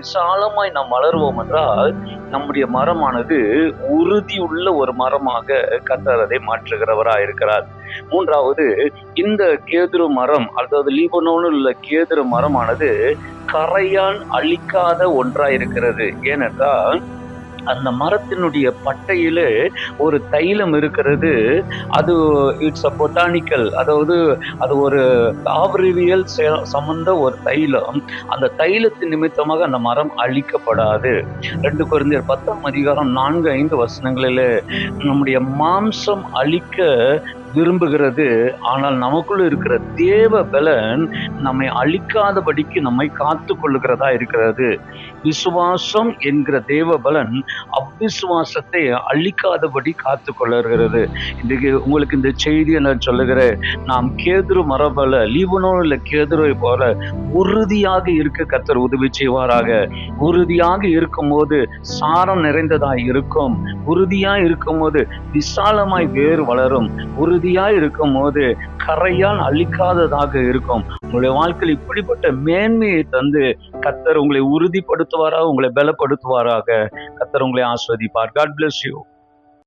விசாலமாய் நாம் வளருவோம் என்றால் நம்முடைய மரமானது உறுதியுள்ள ஒரு மரமாக கர்த்தர் அதை மாற்றுகிறவராய் இருக்கிறார். மூன்றாவது, இந்த கேதுரு மரம், அதாவது லீபனோனில் உள்ள கேதுரு மரமானது கரையான் அழிக்காத ஒன்றாய் இருக்கிறது. ஏனென்றால் அந்த மரத்தினுடைய பட்டையிலே ஒரு தைலம் இருக்கிறது. அது இட்ஸ் அ பொட்டானிக்கல், அதாவது அது ஒரு தாவரவியல் சம்பந்த ஒரு தைலம். அந்த தைலத்தின் நிமித்தமாக அந்த மரம் அழிக்கப்படாது. 2 கொரிந்தியர் 10:4-5 நம்முடைய மாம்சம் அழிக்க விரும்புகிறது, ஆனால் நமக்குள்ள இருக்கிற தேவ பலன் நம்மை அழிக்காதபடிக்கு நம்மை காத்து கொள்ளுகிறதா இருக்கிறது. விசுவாசம் என்கிற தேவ பலன் அவ்விசுவாசத்தை அழிக்காதபடி காத்து கொள்ளுகிறது. இன்றைக்கு உங்களுக்கு இந்த செய்தியை நான் சொல்லுகிறேன். நாம் கேதுரு மரபல, லீபனோனில் கேதுரை போல உறுதியாக இருக்க கர்த்தர் உதவி செய்வாராக. உறுதியாக இருக்கும் போது சாரம் நிறைந்ததாய் இருக்கும். உறுதியாய் இருக்கும் போது விசாலமாய் வேறு வளரும். உறுதியாய் இருக்கும் போது கரையால் அழிக்காததாக இருக்கும். உங்களுடைய வாழ்க்கையில் இப்படிப்பட்ட மேன்மையை தந்து கர்த்தர் உங்களை உறுதிப்படுத்துவாராக, உங்களை பலப்படுத்துவாராக. கர்த்தர் உங்களை ஆஸ்வதிப்பார். God bless you.